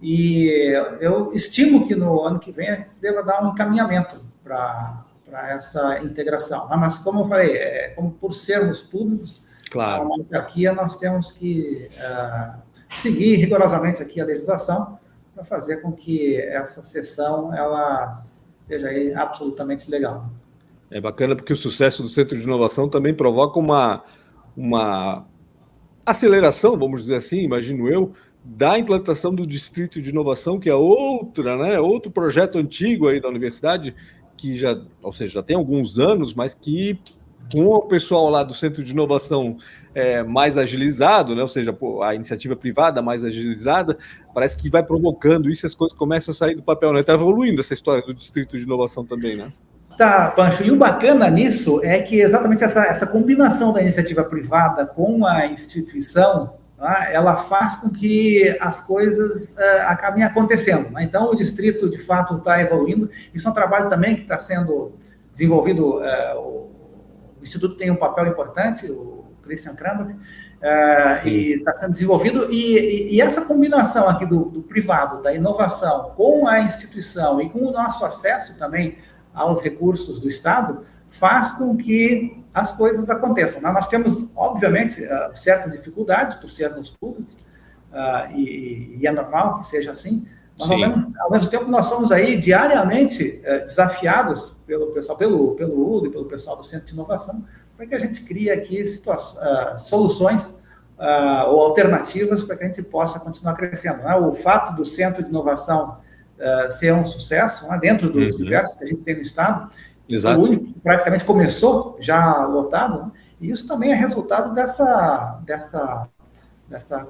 e eu estimo que no ano que vem a gente deva dar um encaminhamento para essa integração. Mas, como eu falei, como por sermos públicos, claro, uma autarquia, nós temos que seguir rigorosamente aqui a legislação para fazer com que essa sessão ela esteja aí absolutamente legal. É bacana porque o sucesso do Centro de Inovação também provoca uma aceleração, vamos dizer assim, imagino eu, da implantação do Distrito de Inovação, que é outro projeto antigo aí da universidade, que já tem alguns anos, mas que com o pessoal lá do Centro de Inovação mais agilizado, né? Ou seja, a iniciativa privada mais agilizada, parece que vai provocando isso, as coisas começam a sair do papel, né? Está evoluindo essa história do Distrito de Inovação também, né? Tá, Pancho, e o bacana nisso é que exatamente essa combinação da iniciativa privada com a instituição, né, ela faz com que as coisas acabem acontecendo. Né? Então, o distrito, de fato, está evoluindo. Isso é um trabalho também que está sendo desenvolvido. O Instituto tem um papel importante, o Christian Krambach, e está sendo desenvolvido. E essa combinação aqui do privado, da inovação, com a instituição e com o nosso acesso também aos recursos do Estado, faz com que as coisas aconteçam. Nós temos, obviamente, certas dificuldades por sermos públicos, e é normal que seja assim, mas ao mesmo tempo nós somos aí diariamente desafiados pelo pessoal, pelo UDO e pelo pessoal do Centro de Inovação, para que a gente crie aqui soluções ou alternativas para que a gente possa continuar crescendo. Né? O fato do Centro de Inovação ser um sucesso, né, dentro dos diversos que a gente tem no Estado, exato, o único que praticamente começou já lotado, né, e isso também é resultado dessa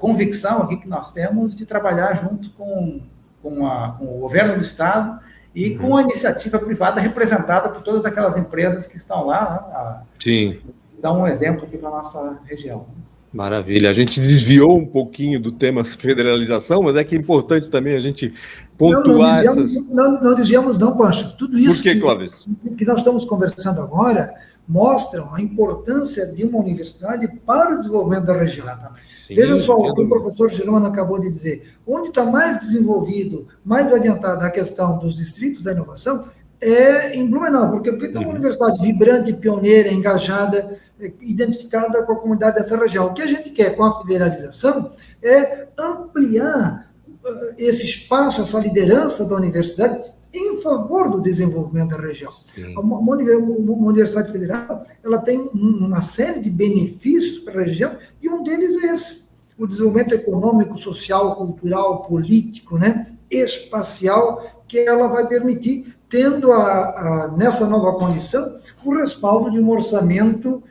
convicção aqui que nós temos de trabalhar junto com o governo do Estado e com a iniciativa privada representada por todas aquelas empresas que estão lá, né, sim, dão um exemplo aqui para a nossa região. Maravilha. A gente desviou um pouquinho do tema federalização, mas é que é importante também a gente pontuar não desviamos não, Pancho. Tudo isso que nós estamos conversando agora mostram a importância de uma universidade para o desenvolvimento da região. Sim, veja só o que o professor Germano acabou de dizer. Onde está mais desenvolvido, mais adiantada a questão dos distritos da inovação é em Blumenau, porque é uma universidade vibrante, pioneira, engajada, identificada com a comunidade dessa região. O que a gente quer com a federalização é ampliar esse espaço, essa liderança da universidade em favor do desenvolvimento da região. Uma universidade federal, ela tem uma série de benefícios para a região, e um deles é esse, o desenvolvimento econômico, social, cultural, político, né, espacial, que ela vai permitir, tendo nessa nova condição, o respaldo de um orçamento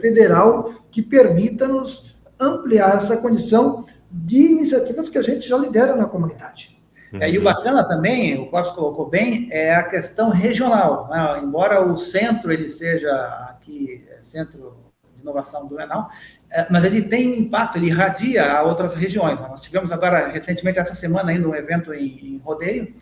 federal que permita-nos ampliar essa condição de iniciativas que a gente já lidera na comunidade. E o bacana também, o Clóvis colocou bem, é a questão regional. Né? Embora o centro ele seja aqui, Centro de Inovação do Blumenau, mas ele tem impacto, ele irradia a outras regiões. Nós tivemos agora, recentemente, essa semana, ainda um evento em Rodeio,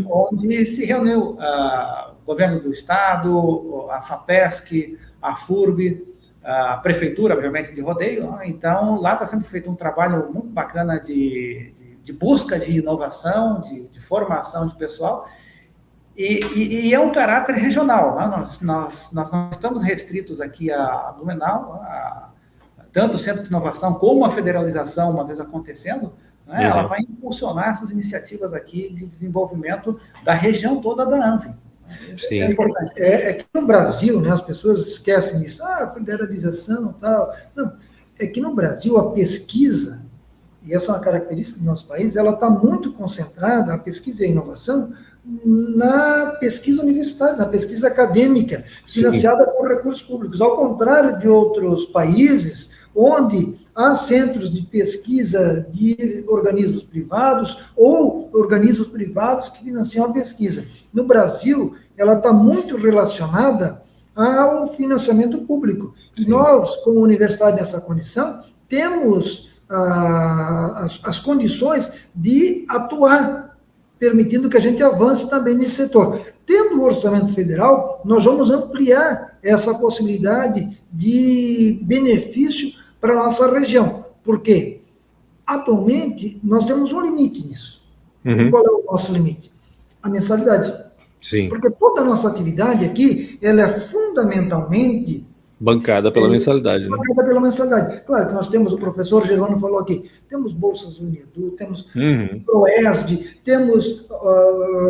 onde se reuniu o governo do estado, a FAPESC, a FURB, a prefeitura, obviamente, de Rodeio. Então, lá está sendo feito um trabalho muito bacana de busca de inovação, de formação de pessoal, e é um caráter regional. Nós não estamos restritos aqui a Blumenau, tanto o Centro de Inovação como a federalização, uma vez acontecendo, né, ela vai impulsionar essas iniciativas aqui de desenvolvimento da região toda da ANVI. Sim. É importante. É que no Brasil, né, as pessoas esquecem isso, federalização e tal. Não, é que no Brasil a pesquisa, e essa é uma característica do nosso país, ela está muito concentrada, a pesquisa e a inovação, na pesquisa universitária, na pesquisa acadêmica, financiada por recursos públicos. Ao contrário de outros países, onde há centros de pesquisa de organismos privados ou organismos privados que financiam a pesquisa. No Brasil, ela está muito relacionada ao financiamento público. E nós, como universidade nessa condição, temos as condições de atuar, permitindo que a gente avance também nesse setor. Tendo o orçamento federal, nós vamos ampliar essa possibilidade de benefício para a nossa região. Por quê? Atualmente, nós temos um limite nisso. E qual é o nosso limite? A mensalidade. Sim. Porque toda a nossa atividade aqui, ela é fundamentalmente bancada pela mensalidade. Bancada pela mensalidade. Claro que nós temos, o professor Germano falou aqui, temos bolsas do UNIEDU, temos PROESD, temos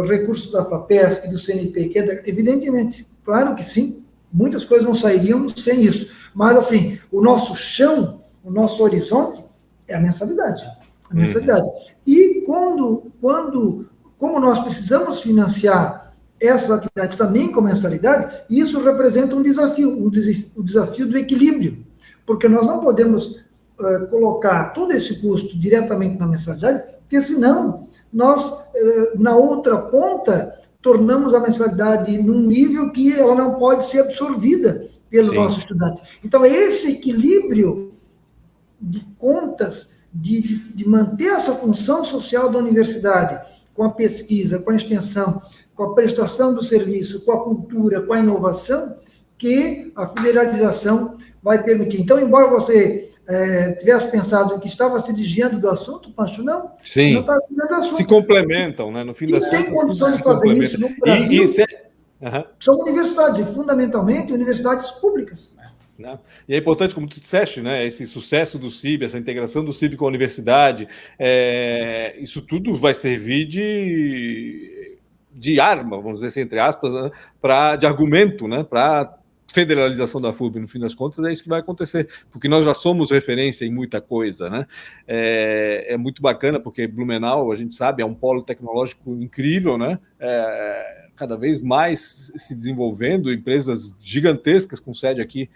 recursos da FAPESC, do CNPq, evidentemente, claro que sim, muitas coisas não sairiam sem isso. Mas, assim, o nosso chão, o nosso horizonte é a mensalidade. A mensalidade. E como nós precisamos financiar essas atividades também com mensalidade, isso representa um desafio, o desafio do equilíbrio, porque nós não podemos colocar todo esse custo diretamente na mensalidade, porque senão nós, na outra ponta, tornamos a mensalidade num nível que ela não pode ser absorvida pelo nosso estudante. Então, é esse equilíbrio de contas, de manter essa função social da universidade, com a pesquisa, com a extensão, com a prestação do serviço, com a cultura, com a inovação, que a federalização vai permitir. Então, embora você tivesse pensado que estava se desviando do assunto, Pancho, não. Sim. Não está desviando do assunto. Se complementam, né? No fim das contas. Tem condições de fazer isso no Brasil. São universidades, e fundamentalmente universidades públicas. E é importante, como tu disseste, né, esse sucesso do CIB, essa integração do CIB com a universidade, isso tudo vai servir de arma, vamos dizer assim, entre aspas, né, de argumento, né, para federalização da FURB, no fim das contas, é isso que vai acontecer, porque nós já somos referência em muita coisa, né? É muito bacana, porque Blumenau, a gente sabe, é um polo tecnológico incrível, né? Cada vez mais se desenvolvendo, empresas gigantescas com sede aqui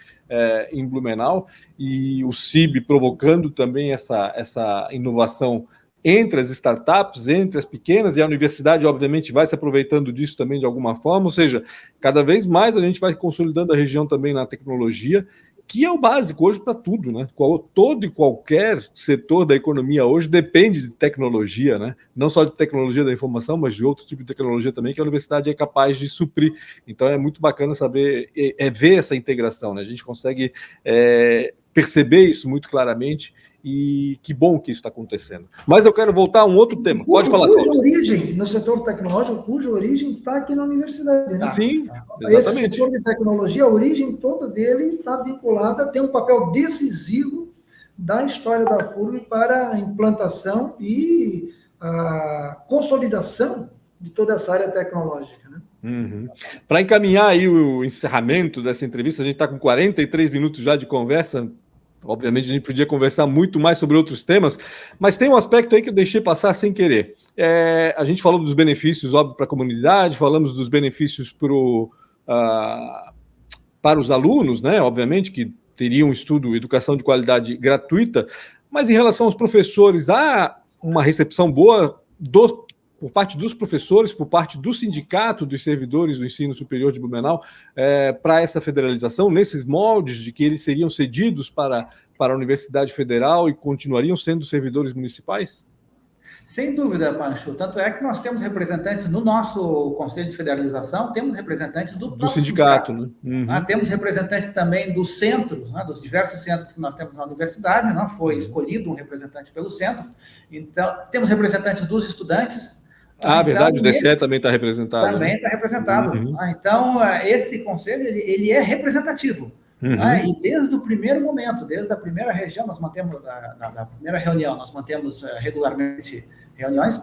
em Blumenau, e o CIB provocando também essa inovação entre as startups, entre as pequenas, e a universidade, obviamente, vai se aproveitando disso também de alguma forma, ou seja, cada vez mais a gente vai consolidando a região também na tecnologia, que é o básico hoje para tudo, né? Todo e qualquer setor da economia hoje depende de tecnologia, né? Não só de tecnologia da informação, mas de outro tipo de tecnologia também que a universidade é capaz de suprir. Então é muito bacana saber, ver essa integração, né? A gente consegue perceber isso muito claramente, e que bom que isso está acontecendo. Mas eu quero voltar a um outro tema. Pode falar. Cuja origem, no setor tecnológico, cuja origem está aqui na universidade. Né? Sim, exatamente. Esse setor de tecnologia, a origem toda dele está vinculada, tem um papel decisivo da história da FURB para a implantação e a consolidação de toda essa área tecnológica. Né? Para encaminhar aí o encerramento dessa entrevista, a gente está com 43 minutos já de conversa. Obviamente, a gente podia conversar muito mais sobre outros temas, mas tem um aspecto aí que eu deixei passar sem querer. A gente falou dos benefícios, óbvio, para a comunidade, falamos dos benefícios para os alunos, né? Obviamente, que teriam estudo, educação de qualidade gratuita, mas em relação aos professores, há uma recepção boa por parte dos professores, por parte do sindicato dos servidores do ensino superior de Blumenau, para essa federalização, nesses moldes de que eles seriam cedidos para para a Universidade Federal e continuariam sendo servidores municipais? Sem dúvida, Pancho. Tanto é que nós temos representantes no nosso Conselho de Federalização, temos representantes do sindicato, né? Uhum. Temos representantes também dos centros, né, dos diversos centros que nós temos na universidade, né, foi escolhido um representante pelos centros. Então, temos representantes dos estudantes. Então, verdade, o DCE também está representado. Também está representado. Uhum. Então, esse conselho ele é representativo. Uhum. E desde o primeiro momento, desde a primeira região, nós mantemos, da primeira reunião, nós mantemos regularmente reuniões,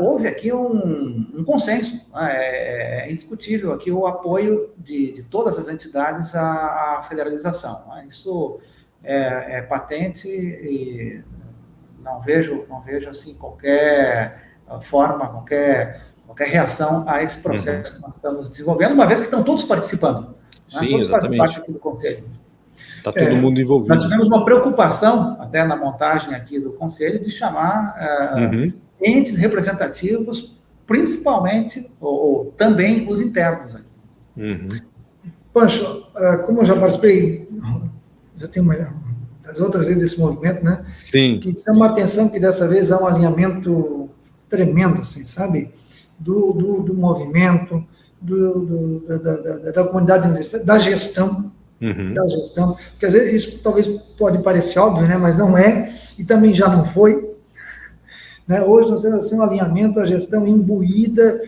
houve aqui um consenso, é indiscutível aqui o apoio de todas as entidades à federalização. Isso é patente e não vejo assim qualquer forma, qualquer reação a esse processo que nós estamos desenvolvendo, uma vez que estão todos participando. Sim, todos exatamente. fazem parte aqui do Conselho. Está todo mundo envolvido. Nós tivemos uma preocupação, até na montagem aqui do Conselho, de chamar entes representativos, principalmente, ou também os internos aqui. Uhum. Pancho, como eu já participei, já tenho das outras vezes desse movimento, né? Sim. Que chama a atenção que dessa vez há um alinhamento tremendo, assim, sabe? Do movimento, da comunidade universitária, da gestão, porque às vezes isso talvez pode parecer óbvio, né, mas não é, e também já não foi. Né? Hoje nós temos assim, um alinhamento, a gestão imbuída,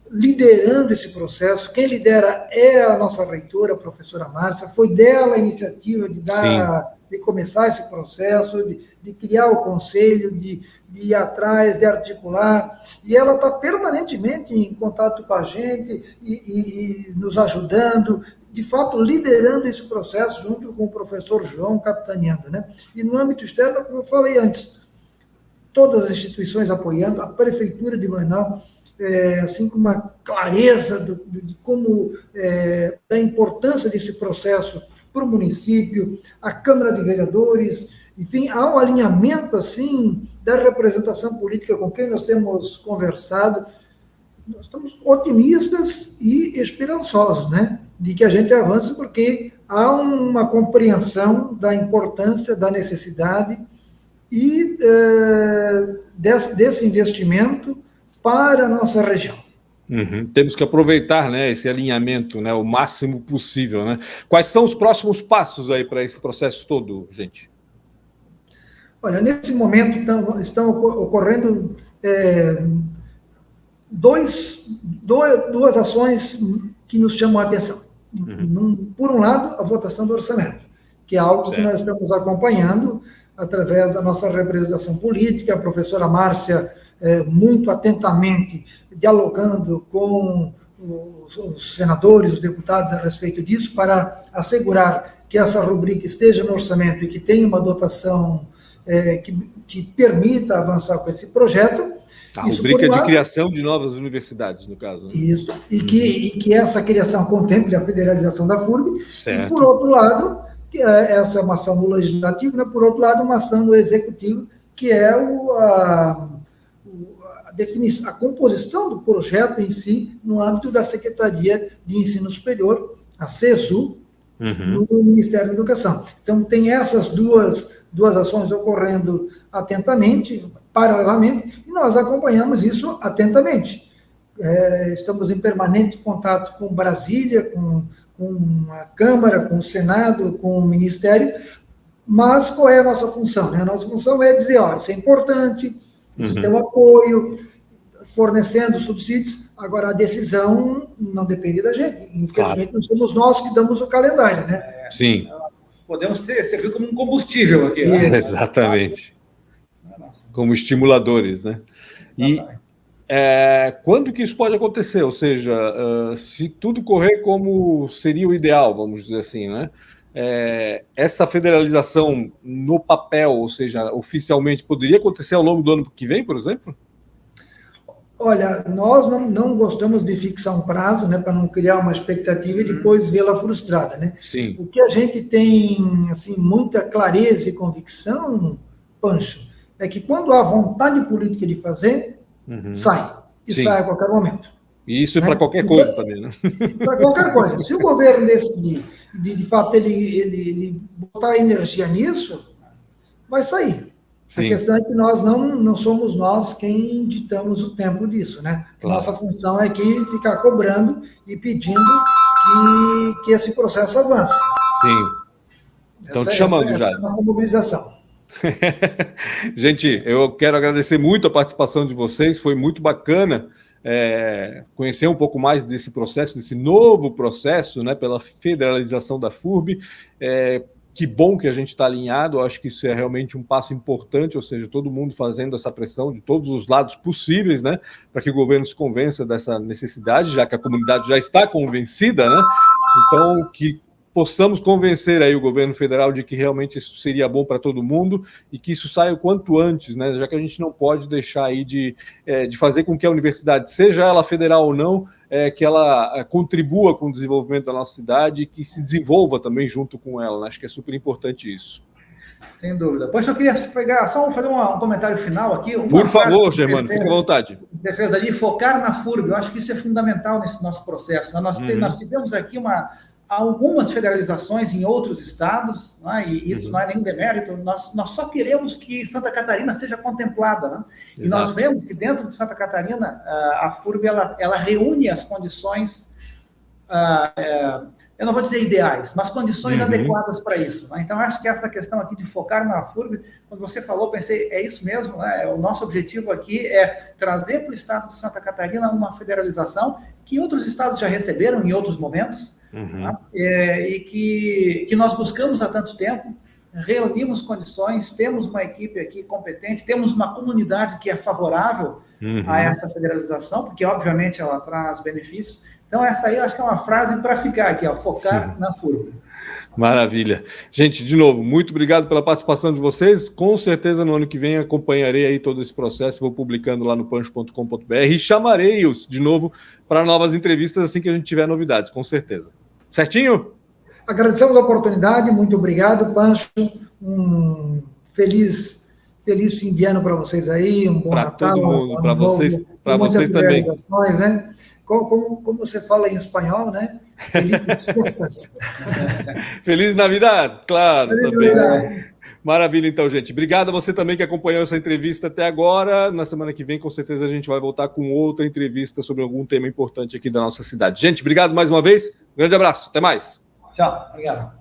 liderando esse processo. Quem lidera é a nossa reitora, a professora Márcia, foi dela a iniciativa de começar esse processo, de criar o conselho, de ir atrás, de articular, e ela está permanentemente em contato com a gente e nos ajudando, de fato, liderando esse processo junto com o professor João, capitaneando, né? E no âmbito externo, como eu falei antes, todas as instituições apoiando, a Prefeitura de Manaus, assim, com uma clareza de como da importância desse processo para o município, a Câmara de Vereadores, enfim, há um alinhamento, assim, da representação política com quem nós temos conversado. Nós estamos otimistas e esperançosos, né, de que a gente avance, porque há uma compreensão da importância, da necessidade e desse investimento para a nossa região. Uhum. Temos que aproveitar, né, esse alinhamento, né, o máximo possível, né? Quais são os próximos passos aí para esse processo todo, gente? Olha, nesse momento estão ocorrendo duas ações que nos chamam a atenção. Por um lado, a votação do orçamento, que é algo que nós estamos acompanhando através da nossa representação política, a professora Márcia muito atentamente dialogando com os senadores, os deputados a respeito disso, para assegurar que essa rubrica esteja no orçamento e que tenha uma dotação que permita avançar com esse projeto. A rubrica de criação de novas universidades, no caso. Né? Isso, e que essa criação contemple a federalização da FURB. Certo. E, por outro lado, essa é uma ação no legislativo, né? Por outro lado, uma ação no executivo, que é a composição do projeto em si, no âmbito da Secretaria de Ensino Superior, a CESU, no Ministério da Educação. Então, tem essas duas ações ocorrendo atentamente, paralelamente, e nós acompanhamos isso atentamente. Estamos em permanente contato com Brasília, com a Câmara, com o Senado, com o Ministério, mas qual é a nossa função? A nossa função é dizer, isso é importante, isso tem um apoio, fornecendo subsídios, agora a decisão não depende da gente, infelizmente não somos nós que damos o calendário, né? Sim. Podemos servir como um combustível aqui. Né? Exatamente. Como estimuladores, né? E quando que isso pode acontecer? Ou seja, se tudo correr como seria o ideal, vamos dizer assim, né? Essa federalização no papel, ou seja, oficialmente, poderia acontecer ao longo do ano que vem, por exemplo? Olha, nós não gostamos de fixar um prazo, né, para não criar uma expectativa e depois vê-la frustrada, né? Sim. O que a gente tem, assim, muita clareza e convicção, Pancho, é que quando há vontade política de fazer, sai. E sai a qualquer momento. E isso é para qualquer coisa também, né? Para qualquer coisa. Se o governo decidir de fato ele botar energia nisso, vai sair. Sim. A questão é que nós não somos nós quem ditamos o tempo disso, né? Claro. Nossa função é que ficar cobrando e pedindo que esse processo avance. Sim. Estão te chamando já. Essa é a nossa mobilização. Gente, eu quero agradecer muito a participação de vocês, foi muito bacana conhecer um pouco mais desse processo, desse novo processo, né, pela federalização da FURB. Que bom que a gente está alinhado, eu acho que isso é realmente um passo importante, ou seja, todo mundo fazendo essa pressão de todos os lados possíveis, né, para que o governo se convença dessa necessidade, já que a comunidade já está convencida, né, então que possamos convencer aí o governo federal de que realmente isso seria bom para todo mundo e que isso saia o quanto antes, né, já que a gente não pode deixar aí de fazer com que a universidade, seja ela federal ou não, que ela contribua com o desenvolvimento da nossa cidade e que se desenvolva também junto com ela, né? Acho que é super importante isso. Sem dúvida. Pois eu queria só fazer um comentário final aqui. Por favor, Germano, fique à vontade. Você fez ali, focar na FURB, eu acho que isso é fundamental nesse nosso processo. Nós tivemos aqui algumas federalizações em outros estados, né? E isso não é nenhum demérito, nós só queremos que Santa Catarina seja contemplada, né? E nós vemos que dentro de Santa Catarina a FURB ela reúne as condições, eu não vou dizer ideais, mas condições adequadas para isso, né? Então acho que essa questão aqui de focar na FURB, quando você falou, pensei, é isso mesmo, né? O nosso objetivo aqui é trazer para o estado de Santa Catarina uma federalização que outros estados já receberam em outros momentos, tá? E que nós buscamos há tanto tempo, reunimos condições, temos uma equipe aqui competente, temos uma comunidade que é favorável a essa federalização, porque obviamente ela traz benefícios. Então essa aí eu acho que é uma frase para ficar aqui, focar na FURB. Maravilha. Gente, de novo, muito obrigado pela participação de vocês. Com certeza no ano que vem acompanharei aí todo esse processo, vou publicando lá no pancho.com.br e chamarei-os de novo para novas entrevistas assim que a gente tiver novidades, com certeza. Certinho? Agradecemos a oportunidade, muito obrigado, Pancho. Um feliz fim de ano para vocês aí, um bom pra Natal. Todo mundo, para vocês também. Né? Como você fala em espanhol, né? Felizes festas. Feliz Navidad, claro. Feliz também. Navidad. Maravilha, então, gente. Obrigado a você também que acompanhou essa entrevista até agora. Na semana que vem, com certeza, a gente vai voltar com outra entrevista sobre algum tema importante aqui da nossa cidade. Gente, obrigado mais uma vez. Um grande abraço. Até mais. Tchau. Obrigado.